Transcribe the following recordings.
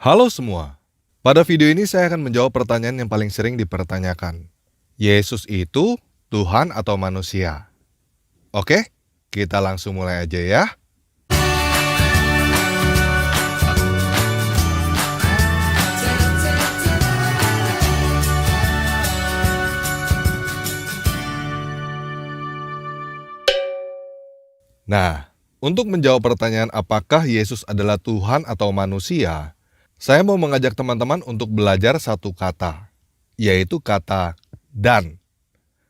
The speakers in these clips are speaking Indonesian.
Halo semua, pada video ini saya akan menjawab pertanyaan yang paling sering dipertanyakan. Yesus itu Tuhan atau manusia? Oke, kita langsung mulai aja ya. Nah, untuk menjawab pertanyaan apakah Yesus adalah Tuhan atau manusia, saya mau mengajak teman-teman untuk belajar satu kata, yaitu kata "dan".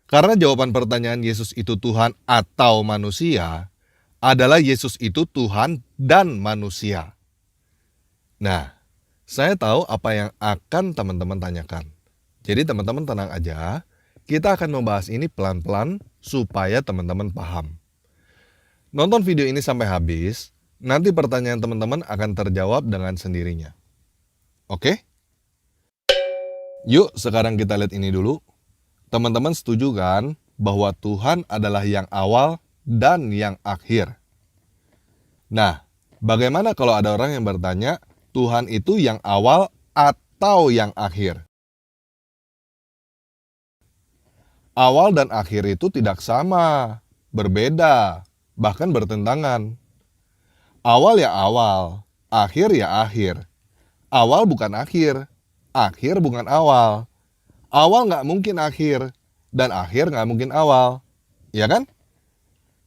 Karena jawaban pertanyaan Yesus itu Tuhan atau manusia adalah Yesus itu Tuhan dan manusia. Nah, saya tahu apa yang akan teman-teman tanyakan. Jadi teman-teman tenang aja, kita akan membahas ini pelan-pelan supaya teman-teman paham. Nonton video ini sampai habis, nanti pertanyaan teman-teman akan terjawab dengan sendirinya. Oke? Yuk sekarang kita lihat ini dulu. Teman-teman setuju kan bahwa Tuhan adalah yang awal dan yang akhir? Nah, bagaimana kalau ada orang yang bertanya, Tuhan itu yang awal atau yang akhir? Awal dan akhir itu tidak sama, berbeda, bahkan bertentangan. Awal ya awal, akhir ya akhir. Awal bukan akhir bukan awal. Awal nggak mungkin akhir, dan akhir nggak mungkin awal. Ya kan?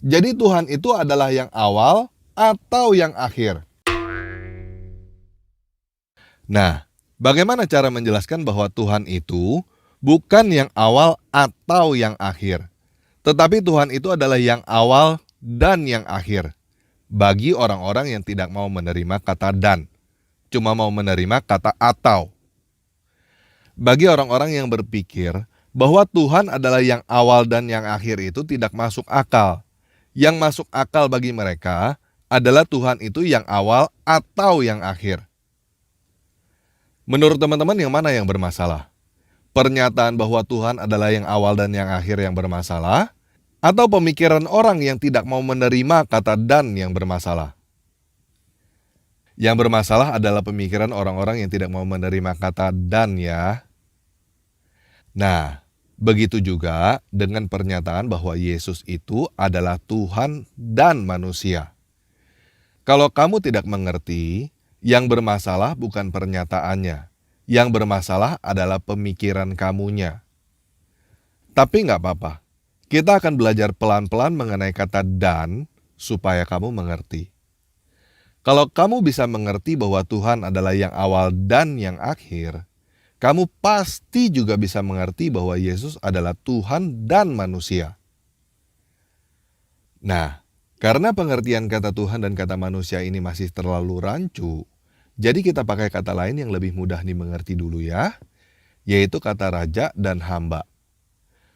Jadi Tuhan itu adalah yang awal atau yang akhir. Nah, bagaimana cara menjelaskan bahwa Tuhan itu bukan yang awal atau yang akhir, tetapi Tuhan itu adalah yang awal dan yang akhir. Bagi orang-orang yang tidak mau menerima kata "dan", cuma mau menerima kata "atau". Bagi orang-orang yang berpikir bahwa Tuhan adalah yang awal dan yang akhir itu tidak masuk akal. Yang masuk akal bagi mereka adalah Tuhan itu yang awal atau yang akhir. Menurut teman-teman yang mana yang bermasalah? Pernyataan bahwa Tuhan adalah yang awal dan yang akhir yang bermasalah? Atau pemikiran orang yang tidak mau menerima kata "dan" yang bermasalah? Yang bermasalah adalah pemikiran orang-orang yang tidak mau menerima kata "dan" ya. Nah, begitu juga dengan pernyataan bahwa Yesus itu adalah Tuhan dan manusia. Kalau kamu tidak mengerti, yang bermasalah bukan pernyataannya. Yang bermasalah adalah pemikiran kamunya. Tapi nggak apa-apa. Kita akan belajar pelan-pelan mengenai kata "dan" supaya kamu mengerti. Kalau kamu bisa mengerti bahwa Tuhan adalah yang awal dan yang akhir, kamu pasti juga bisa mengerti bahwa Yesus adalah Tuhan dan manusia. Nah, karena pengertian kata Tuhan dan kata manusia ini masih terlalu rancu, jadi kita pakai kata lain yang lebih mudah dimengerti dulu ya, yaitu kata raja dan hamba.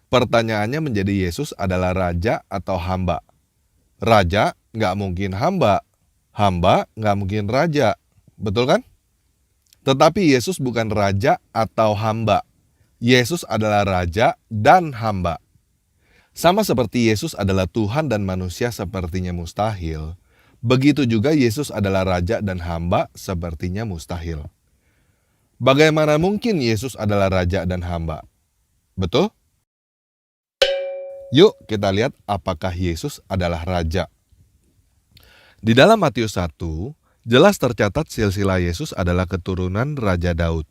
Pertanyaannya menjadi Yesus adalah raja atau hamba. Raja nggak mungkin hamba, hamba nggak mungkin raja, betul kan? Tetapi Yesus bukan raja atau hamba. Yesus adalah raja dan hamba. Sama seperti Yesus adalah Tuhan dan manusia sepertinya mustahil, begitu juga Yesus adalah raja dan hamba sepertinya mustahil. Bagaimana mungkin Yesus adalah raja dan hamba? Betul? Yuk kita lihat apakah Yesus adalah raja. Di dalam Matius 1, jelas tercatat silsilah Yesus adalah keturunan Raja Daud.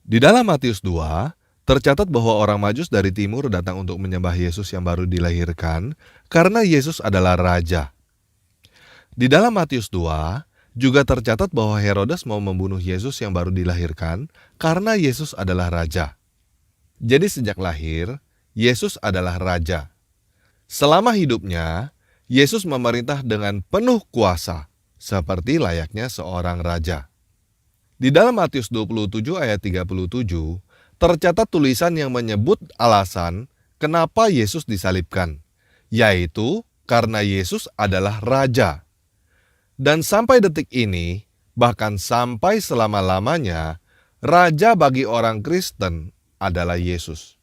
Di dalam Matius 2, tercatat bahwa orang Majus dari timur datang untuk menyembah Yesus yang baru dilahirkan karena Yesus adalah raja. Di dalam Matius 2, juga tercatat bahwa Herodes mau membunuh Yesus yang baru dilahirkan karena Yesus adalah raja. Jadi sejak lahir, Yesus adalah raja. Selama hidupnya, Yesus memerintah dengan penuh kuasa, seperti layaknya seorang raja. Di dalam Matius 27 ayat 37, tercatat tulisan yang menyebut alasan kenapa Yesus disalibkan, yaitu karena Yesus adalah raja. Dan sampai detik ini, bahkan sampai selama-lamanya, raja bagi orang Kristen adalah Yesus.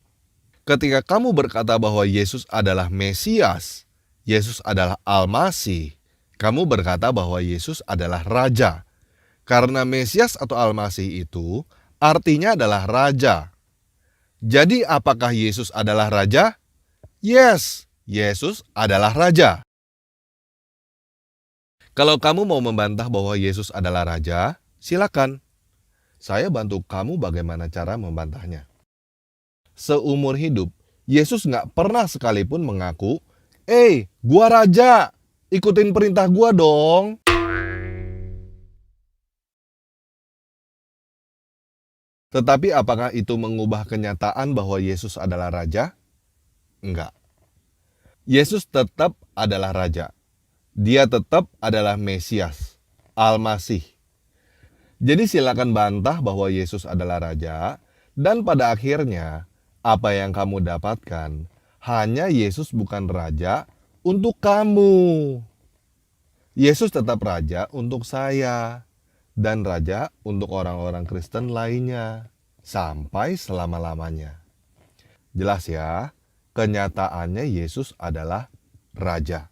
Ketika kamu berkata bahwa Yesus adalah Mesias, Yesus adalah Al-Masih, kamu berkata bahwa Yesus adalah Raja. Karena Mesias atau Al-Masih itu artinya adalah raja. Jadi apakah Yesus adalah raja? Yes, Yesus adalah raja. Kalau kamu mau membantah bahwa Yesus adalah raja, silakan. Saya bantu kamu bagaimana cara membantahnya. Seumur hidup, Yesus nggak pernah sekalipun mengaku, gua raja, ikutin perintah gua dong. Tetapi apakah itu mengubah kenyataan bahwa Yesus adalah raja? Enggak. Yesus tetap adalah raja. Dia tetap adalah Mesias, Al-Masih. Jadi silakan bantah bahwa Yesus adalah raja, dan pada akhirnya apa yang kamu dapatkan hanya Yesus bukan raja untuk kamu. Yesus tetap raja untuk saya dan raja untuk orang-orang Kristen lainnya sampai selama-lamanya. Jelas ya, kenyataannya Yesus adalah raja.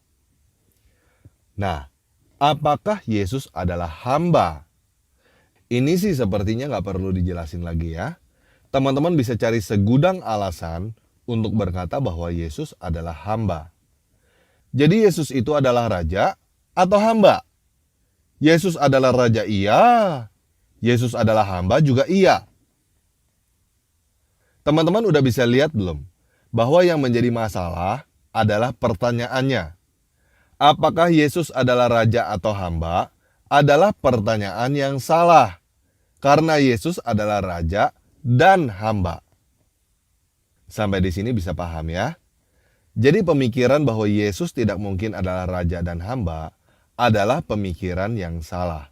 Nah, apakah Yesus adalah hamba? Ini sih sepertinya nggak perlu dijelasin lagi ya. Teman-teman bisa cari segudang alasan untuk berkata bahwa Yesus adalah hamba. Jadi Yesus itu adalah raja atau hamba? Yesus adalah raja iya. Yesus adalah hamba juga iya. Teman-teman udah bisa lihat belum? Bahwa yang menjadi masalah adalah pertanyaannya. Apakah Yesus adalah raja atau hamba? Adalah pertanyaan yang salah. Karena Yesus adalah raja dan hamba. Sampai di sini bisa paham ya? Jadi pemikiran bahwa Yesus tidak mungkin adalah raja dan hamba adalah pemikiran yang salah.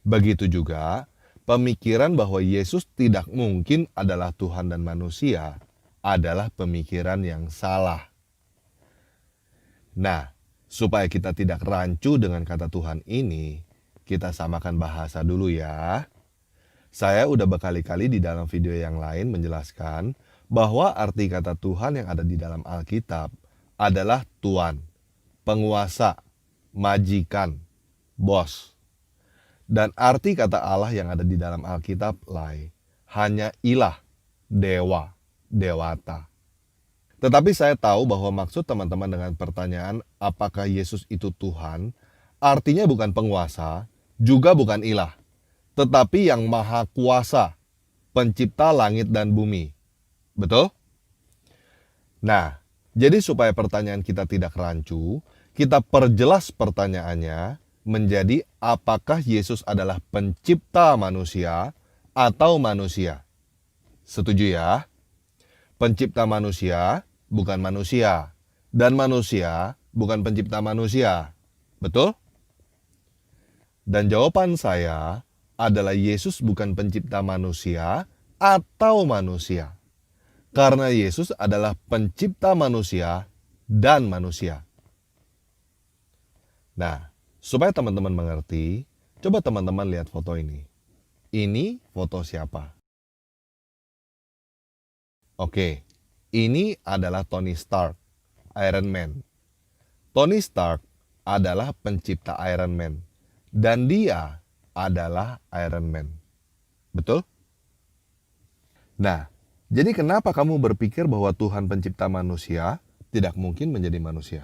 Begitu juga pemikiran bahwa Yesus tidak mungkin adalah Tuhan dan manusia adalah pemikiran yang salah. Nah, supaya kita tidak rancu dengan kata Tuhan ini, kita samakan bahasa dulu ya. Saya udah berkali-kali di dalam video yang lain menjelaskan bahwa arti kata Tuhan yang ada di dalam Alkitab adalah Tuan, penguasa, majikan, bos. Dan arti kata Allah yang ada di dalam Alkitab hanya ilah, dewa, dewata. Tetapi saya tahu bahwa maksud teman-teman dengan pertanyaan apakah Yesus itu Tuhan, artinya bukan penguasa, juga bukan ilah, tetapi yang maha kuasa, pencipta langit dan bumi. Betul? Nah, jadi supaya pertanyaan kita tidak rancu, kita perjelas pertanyaannya menjadi apakah Yesus adalah pencipta manusia atau manusia. Setuju ya? Pencipta manusia bukan manusia, dan manusia bukan pencipta manusia. Betul? Dan jawaban saya adalah Yesus bukan pencipta manusia atau manusia. Karena Yesus adalah pencipta manusia dan manusia. Nah, supaya teman-teman mengerti, coba teman-teman lihat foto ini. Ini foto siapa? Oke, ini adalah Tony Stark, Iron Man. Tony Stark adalah pencipta Iron Man. Dan dia adalah Iron Man. Betul? Nah, jadi kenapa kamu berpikir bahwa Tuhan pencipta manusia tidak mungkin menjadi manusia?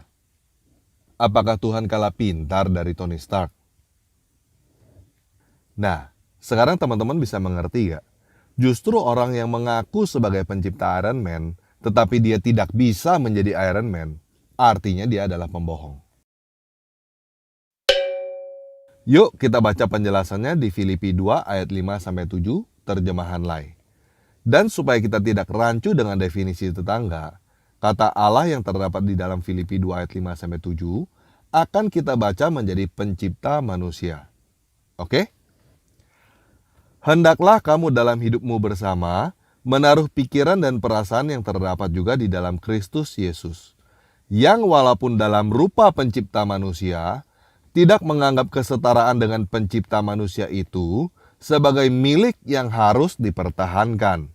Apakah Tuhan kalah pintar dari Tony Stark? Nah, sekarang teman-teman bisa mengerti gak? Justru orang yang mengaku sebagai pencipta Iron Man, tetapi dia tidak bisa menjadi Iron Man, artinya dia adalah pembohong. Yuk kita baca penjelasannya di Filipi 2 ayat 5-7 terjemahan Lai. Dan supaya kita tidak rancu dengan definisi tetangga, kata Allah yang terdapat di dalam Filipi 2 ayat 5-7 akan kita baca menjadi pencipta manusia. Oke? Hendaklah kamu dalam hidupmu bersama menaruh pikiran dan perasaan yang terdapat juga di dalam Kristus Yesus, yang walaupun dalam rupa pencipta manusia, tidak menganggap kesetaraan dengan pencipta manusia itu sebagai milik yang harus dipertahankan,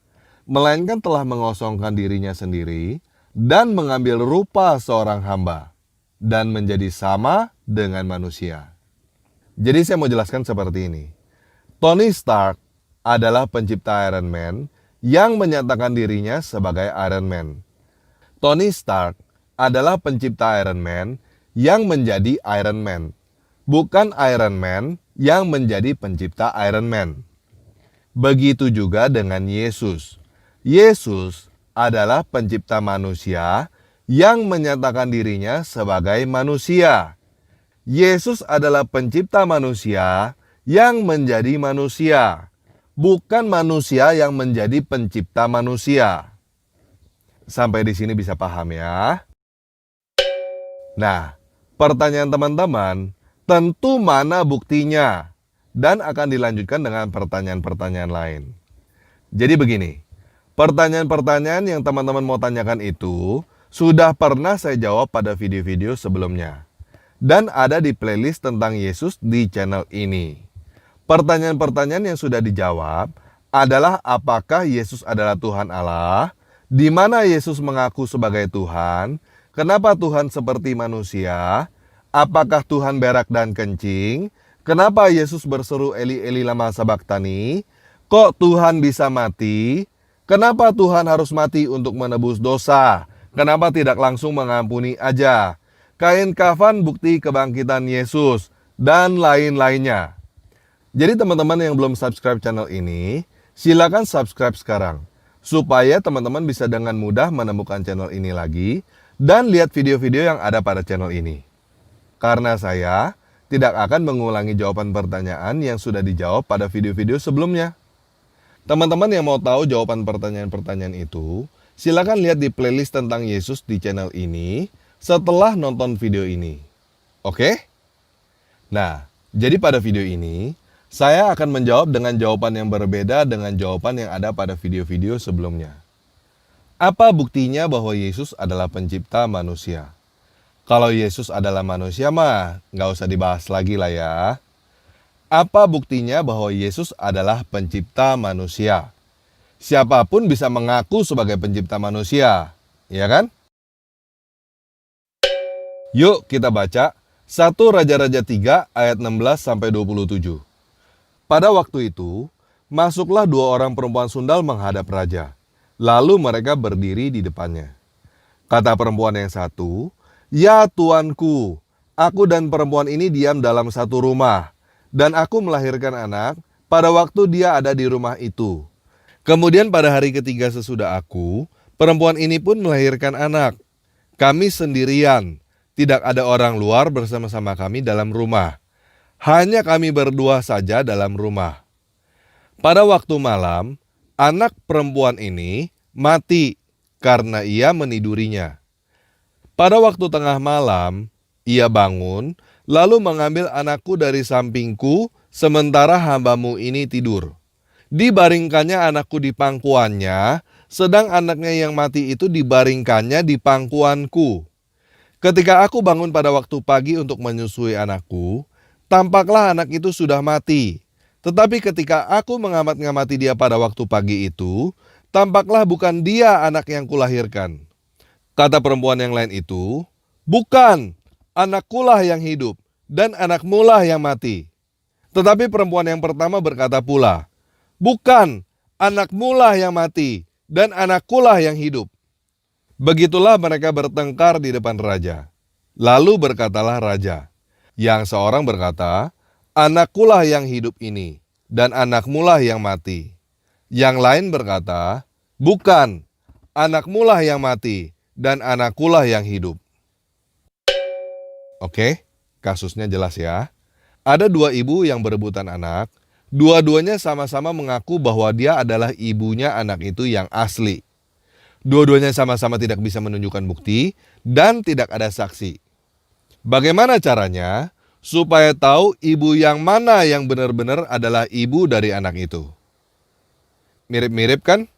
melainkan telah mengosongkan dirinya sendiri dan mengambil rupa seorang hamba dan menjadi sama dengan manusia. Jadi saya mau jelaskan seperti ini. Tony Stark adalah pencipta Iron Man yang menyatakan dirinya sebagai Iron Man. Tony Stark adalah pencipta Iron Man yang menjadi Iron Man, bukan Iron Man yang menjadi pencipta Iron Man. Begitu juga dengan Yesus. Yesus adalah pencipta manusia yang menyatakan dirinya sebagai manusia. Yesus adalah pencipta manusia yang menjadi manusia, bukan manusia yang menjadi pencipta manusia. Sampai di sini bisa paham ya? Nah, pertanyaan teman-teman, tentu mana buktinya? Dan akan dilanjutkan dengan pertanyaan-pertanyaan lain. Jadi begini, pertanyaan-pertanyaan yang teman-teman mau tanyakan itu sudah pernah saya jawab pada video-video sebelumnya. Dan ada di playlist tentang Yesus di channel ini. Pertanyaan-pertanyaan yang sudah dijawab adalah apakah Yesus adalah Tuhan Allah, di mana Yesus mengaku sebagai Tuhan, kenapa Tuhan seperti manusia, apakah Tuhan berak dan kencing, kenapa Yesus berseru Eli Eli lama sabachthani, kok Tuhan bisa mati, kenapa Tuhan harus mati untuk menebus dosa, kenapa tidak langsung mengampuni aja, kain kafan bukti kebangkitan Yesus, dan lain-lainnya. Jadi teman-teman yang belum subscribe channel ini, silakan subscribe sekarang. Supaya teman-teman bisa dengan mudah menemukan channel ini lagi dan lihat video-video yang ada pada channel ini. Karena saya tidak akan mengulangi jawaban pertanyaan yang sudah dijawab pada video-video sebelumnya. Teman-teman yang mau tahu jawaban pertanyaan-pertanyaan itu, silakan lihat di playlist tentang Yesus di channel ini setelah nonton video ini. Oke? Nah, jadi pada video ini, saya akan menjawab dengan jawaban yang berbeda dengan jawaban yang ada pada video-video sebelumnya. Apa buktinya bahwa Yesus adalah pencipta manusia? Kalau Yesus adalah manusia mah, nggak usah dibahas lagi lah ya. Apa buktinya bahwa Yesus adalah pencipta manusia? Siapapun bisa mengaku sebagai pencipta manusia, ya kan? Yuk kita baca 1 Raja-Raja 3 ayat 16-27. Pada waktu itu, masuklah 2 orang perempuan sundal menghadap raja. Lalu mereka berdiri di depannya. Kata perempuan yang satu, "Ya tuanku, aku dan perempuan ini diam dalam satu rumah, dan aku melahirkan anak pada waktu dia ada di rumah itu. Kemudian pada hari ketiga sesudah aku, perempuan ini pun melahirkan anak. Kami sendirian, tidak ada orang luar bersama-sama kami dalam rumah. Hanya kami berdua saja dalam rumah. Pada waktu malam, anak perempuan ini mati karena ia menidurinya. Pada waktu tengah malam, ia bangun, lalu mengambil anakku dari sampingku, sementara hambamu ini tidur. Dibaringkannya anakku di pangkuannya, sedang anaknya yang mati itu dibaringkannya di pangkuanku. Ketika aku bangun pada waktu pagi untuk menyusui anakku, tampaklah anak itu sudah mati. Tetapi ketika aku mengamat-ngamati dia pada waktu pagi itu, tampaklah bukan dia anak yang kulahirkan. Kata perempuan yang lain itu, bukan, anakkulah yang hidup, dan anakmulah yang mati. Tetapi perempuan yang pertama berkata pula, bukan, anakmulah yang mati, dan anakkulah yang hidup. Begitulah mereka bertengkar di depan raja. Lalu berkatalah raja, yang seorang berkata, anakkulah yang hidup ini, dan anakmulah yang mati. Yang lain berkata, bukan, anakmulah yang mati, dan anakkulah yang hidup. Oke, kasusnya jelas ya. Ada 2 ibu yang berebutan anak, dua-duanya sama-sama mengaku bahwa dia adalah ibunya anak itu yang asli. Dua-duanya sama-sama tidak bisa menunjukkan bukti dan tidak ada saksi. Bagaimana caranya supaya tahu ibu yang mana yang benar-benar adalah ibu dari anak itu? Mirip-mirip kan?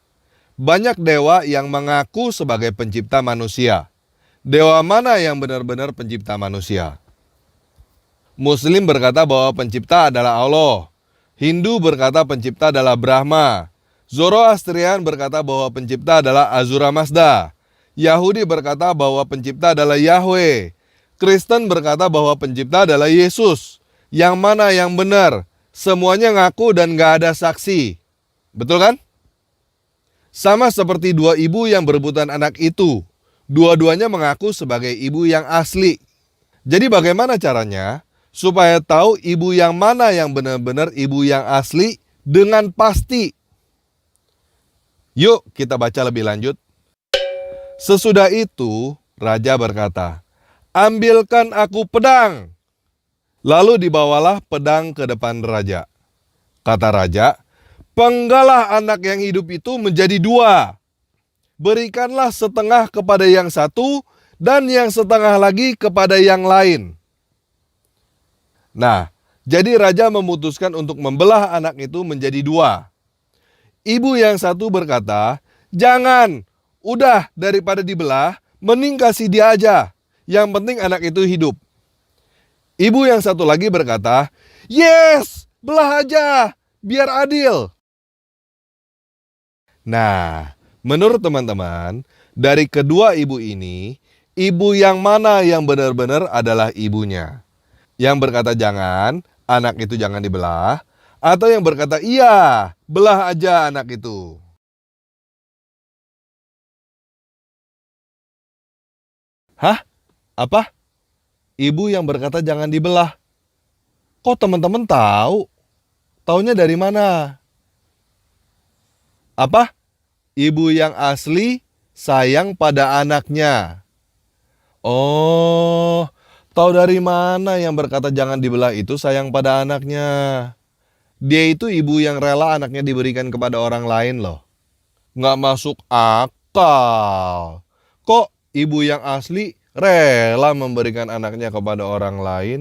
Banyak dewa yang mengaku sebagai pencipta manusia. Dewa mana yang benar-benar pencipta manusia? Muslim berkata bahwa pencipta adalah Allah. Hindu berkata pencipta adalah Brahma. Zoroastrian berkata bahwa pencipta adalah Ahura Mazda. Yahudi berkata bahwa pencipta adalah Yahweh. Kristen berkata bahwa pencipta adalah Yesus. Yang mana yang benar? semuanya ngaku dan gak ada saksi. Betul kan? Sama seperti dua ibu yang berebutan anak itu. Dua-duanya mengaku sebagai ibu yang asli. Jadi bagaimana caranya supaya tahu ibu yang mana yang benar-benar ibu yang asli dengan pasti? Yuk kita baca lebih lanjut. Sesudah itu, raja berkata, "Ambilkan aku pedang." Lalu dibawalah pedang ke depan raja. Kata raja, "Penggalah anak yang hidup itu menjadi dua. Berikanlah setengah kepada yang satu dan yang setengah lagi kepada yang lain." Nah, jadi raja memutuskan untuk membelah anak itu menjadi dua. Ibu yang satu berkata, "Jangan, udah daripada dibelah, mending kasih dia aja. Yang penting anak itu hidup." Ibu yang satu lagi berkata, "Yes, belah aja, biar adil." Nah, menurut teman-teman, dari kedua ibu ini, ibu yang mana yang benar-benar adalah ibunya? Yang berkata jangan, anak itu jangan dibelah, atau yang berkata iya, belah aja anak itu? Hah? Apa? Ibu yang berkata jangan dibelah. Kok teman-teman tahu? Taunya dari mana? Apa? Ibu yang asli sayang pada anaknya. Oh, tahu dari mana yang berkata jangan dibelah itu sayang pada anaknya? Dia itu ibu yang rela anaknya diberikan kepada orang lain loh. Nggak masuk akal. Kok ibu yang asli rela memberikan anaknya kepada orang lain?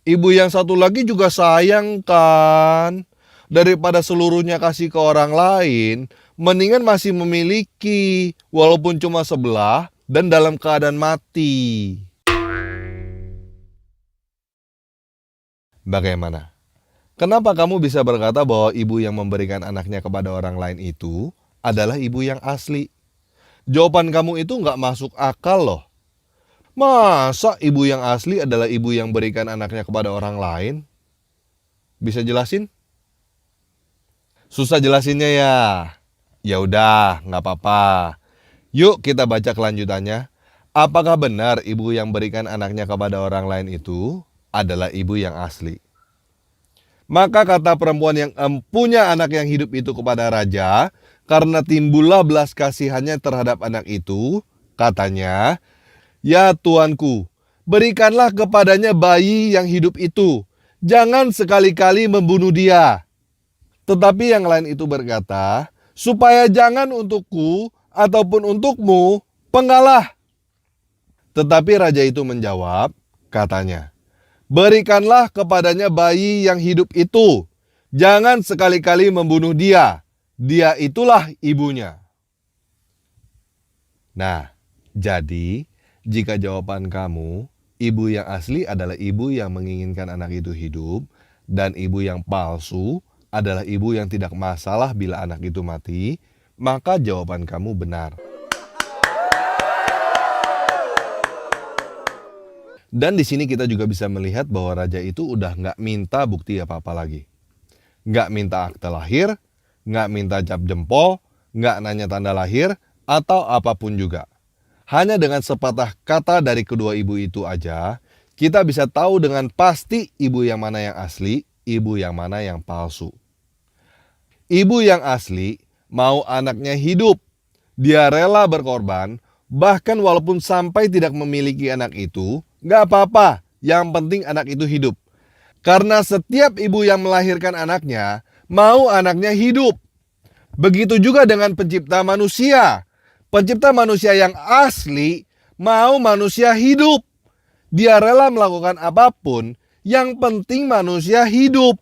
Ibu yang satu lagi juga sayang kan? Daripada seluruhnya kasih ke orang lain, mendingan masih memiliki, walaupun cuma sebelah dan dalam keadaan mati. Bagaimana? Kenapa kamu bisa berkata bahwa ibu yang memberikan anaknya kepada orang lain itu adalah ibu yang asli? Jawaban kamu itu nggak masuk akal loh. Masa ibu yang asli adalah ibu yang berikan anaknya kepada orang lain? Bisa jelasin? Susah jelasinnya ya? Ya udah, nggak apa-apa. Yuk kita baca kelanjutannya. Apakah benar ibu yang berikan anaknya kepada orang lain itu adalah ibu yang asli? Maka kata perempuan yang empunya anak yang hidup itu kepada raja, karena timbullah belas kasihannya terhadap anak itu, katanya, "Ya tuanku, berikanlah kepadanya bayi yang hidup itu. Jangan sekali-kali membunuh dia." Tetapi yang lain itu berkata, "Supaya jangan untukku ataupun untukmu, penggalah." Tetapi raja itu menjawab, katanya, "Berikanlah kepadanya bayi yang hidup itu. Jangan sekali-kali membunuh dia. Dia itulah ibunya." Nah, jadi jika jawaban kamu, ibu yang asli adalah ibu yang menginginkan anak itu hidup, dan ibu yang palsu adalah ibu yang tidak masalah bila anak itu mati, maka jawaban kamu benar. Dan di sini kita juga bisa melihat bahwa raja itu udah nggak minta bukti apa-apa lagi. Nggak minta akte lahir, nggak minta cap jempol, nggak nanya tanda lahir, atau apapun juga. Hanya dengan sepatah kata dari kedua ibu itu aja, kita bisa tahu dengan pasti ibu yang mana yang asli, ibu yang mana yang palsu. Ibu yang asli mau anaknya hidup. Dia rela berkorban, bahkan walaupun sampai tidak memiliki anak itu, gak apa-apa, yang penting anak itu hidup. Karena setiap ibu yang melahirkan anaknya, mau anaknya hidup. Begitu juga dengan pencipta manusia. Pencipta manusia yang asli, mau manusia hidup. Dia rela melakukan apapun, yang penting manusia hidup.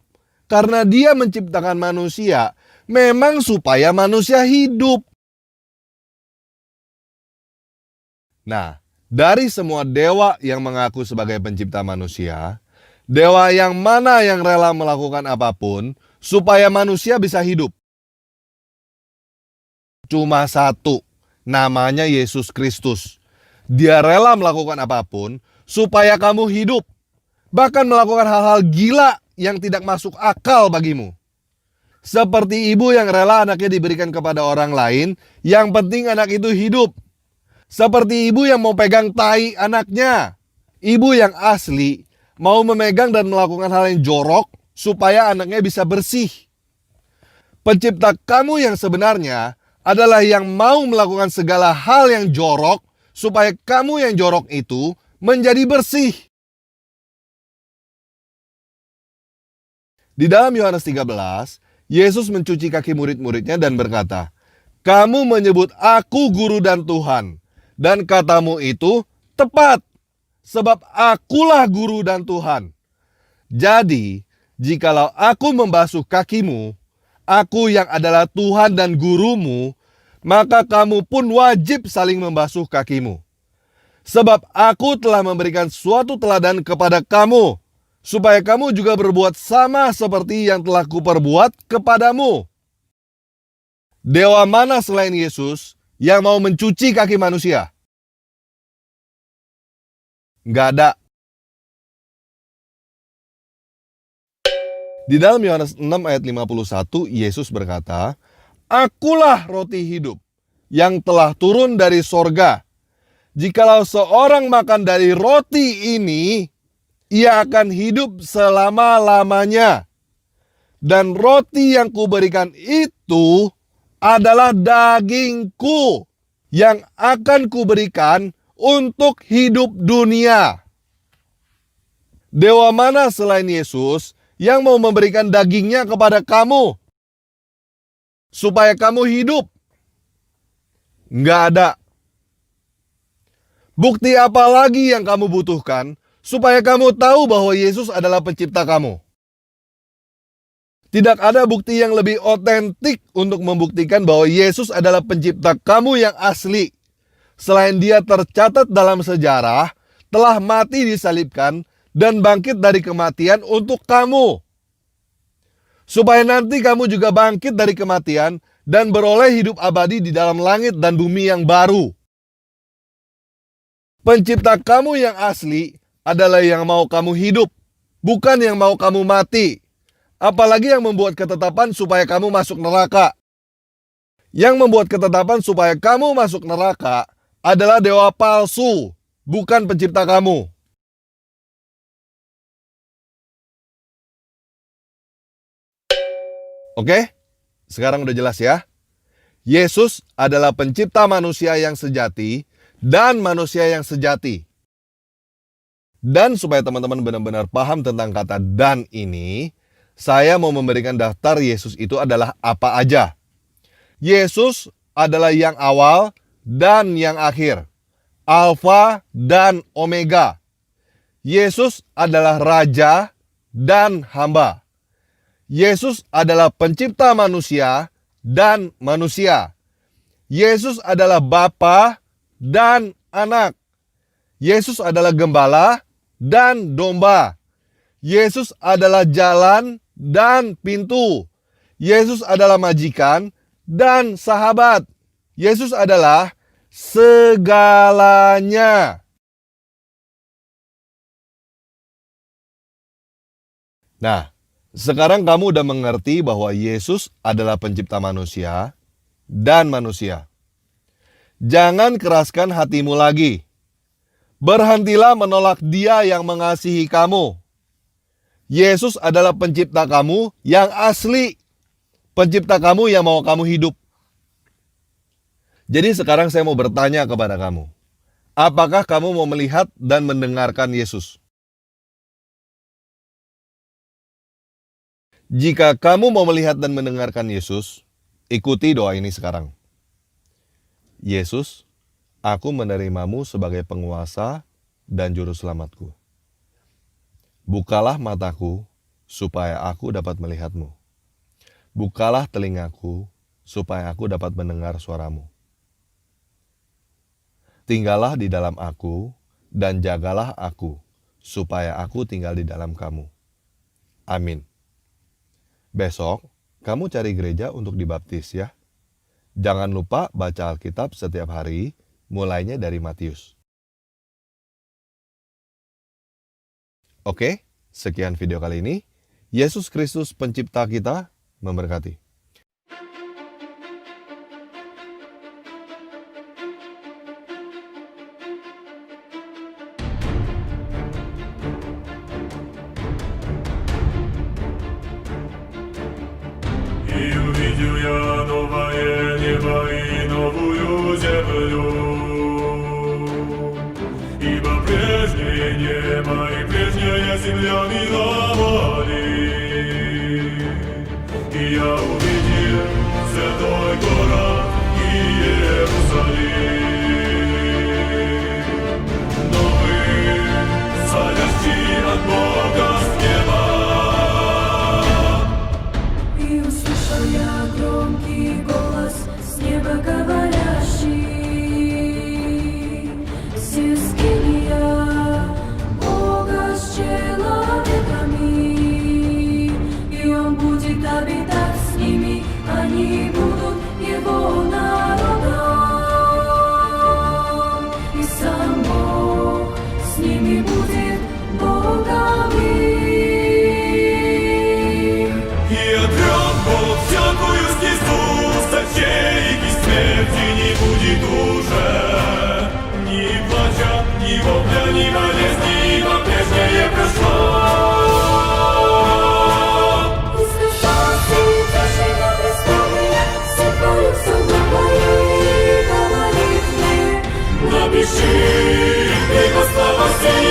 Karena dia menciptakan manusia, memang supaya manusia hidup. Nah, dari semua dewa yang mengaku sebagai pencipta manusia, dewa yang mana yang rela melakukan apapun supaya manusia bisa hidup? Cuma satu, namanya Yesus Kristus. Dia rela melakukan apapun supaya kamu hidup. Bahkan melakukan hal-hal gila yang tidak masuk akal bagimu. Seperti ibu yang rela anaknya diberikan kepada orang lain, yang penting anak itu hidup. Seperti ibu yang mau pegang tai anaknya. Ibu yang asli mau memegang dan melakukan hal yang jorok supaya anaknya bisa bersih. Pencipta kamu yang sebenarnya adalah yang mau melakukan segala hal yang jorok supaya kamu yang jorok itu menjadi bersih. Di dalam Yohanes 13, Yesus mencuci kaki murid-muridnya dan berkata, "Kamu menyebut aku guru dan Tuhan, dan katamu itu tepat, sebab akulah guru dan Tuhan. Jadi, jikalau aku membasuh kakimu, aku yang adalah Tuhan dan gurumu, maka kamu pun wajib saling membasuh kakimu. Sebab aku telah memberikan suatu teladan kepada kamu, supaya kamu juga berbuat sama seperti yang telah kuperbuat kepadamu." Dewa mana selain Yesus yang mau mencuci kaki manusia? Nggak ada. Di dalam Yohanes 6 ayat 51, Yesus berkata, "Akulah roti hidup yang telah turun dari sorga. Jikalau seorang makan dari roti ini, ia akan hidup selama-lamanya. Dan roti yang kuberikan itu adalah dagingku yang akan kuberikan untuk hidup dunia." Dewa mana selain Yesus yang mau memberikan dagingnya kepada kamu supaya kamu hidup? Nggak ada. Bukti apa lagi yang kamu butuhkan supaya kamu tahu bahwa Yesus adalah pencipta kamu? Tidak ada bukti yang lebih otentik untuk membuktikan bahwa Yesus adalah pencipta kamu yang asli. Selain dia tercatat dalam sejarah, telah mati disalibkan, dan bangkit dari kematian untuk kamu. Supaya nanti kamu juga bangkit dari kematian dan beroleh hidup abadi di dalam langit dan bumi yang baru. Pencipta kamu yang asli adalah yang mau kamu hidup, bukan yang mau kamu mati. Apalagi yang membuat ketetapan supaya kamu masuk neraka. Yang membuat ketetapan supaya kamu masuk neraka adalah dewa palsu, bukan pencipta kamu. Oke? Sekarang udah jelas ya? Yesus adalah pencipta manusia yang sejati dan manusia yang sejati. Dan supaya teman-teman benar-benar paham tentang kata "dan" ini, saya mau memberikan daftar Yesus itu adalah apa aja. Yesus adalah yang awal dan yang akhir. Alfa dan Omega. Yesus adalah raja dan hamba. Yesus adalah pencipta manusia dan manusia. Yesus adalah Bapa dan anak. Yesus adalah gembala dan domba. Yesus adalah jalan dan pintu. Yesus adalah majikan dan sahabat. Yesus adalah segalanya. Nah, sekarang kamu udah mengerti bahwa Yesus adalah pencipta manusia dan manusia. Jangan keraskan hatimu lagi. Berhentilah menolak Dia yang mengasihi kamu. Yesus adalah pencipta kamu yang asli. Pencipta kamu yang mau kamu hidup. Jadi sekarang saya mau bertanya kepada kamu. Apakah kamu mau melihat dan mendengarkan Yesus? Jika kamu mau melihat dan mendengarkan Yesus, ikuti doa ini sekarang. Yesus, aku menerimamu sebagai penguasa dan juru selamatku. Bukalah mataku supaya aku dapat melihatmu. Bukalah telingaku supaya aku dapat mendengar suaramu. Tinggallah di dalam aku dan jagalah aku supaya aku tinggal di dalam kamu. Amin. Besok, kamu cari gereja untuk dibaptis ya. Jangan lupa baca Alkitab setiap hari, mulainya dari Matius. Oke, sekian video kali ini. Yesus Kristus pencipta kita memberkati. И увидел я новое небо и новую землю, ибо прежнее небо и прежняя земля миновали. И я увидел святой город Иерусалим, новый, сходящий от Бога с неба. И услышал я громкий голос с неба говорящий: все скиния Бога с человеками, и Он будет обитать с ними, они будут Его народом, и сам Бог с ними будет Богом их. И отрек Бог всякую стезу, сочей и смерти не будет уже. Ни плача, ни вопля, ни болезни, ибо прежнее прошло. И сказал сидящий на престоле: сотворю все благо и говорит мне: Напиши, Его слава сия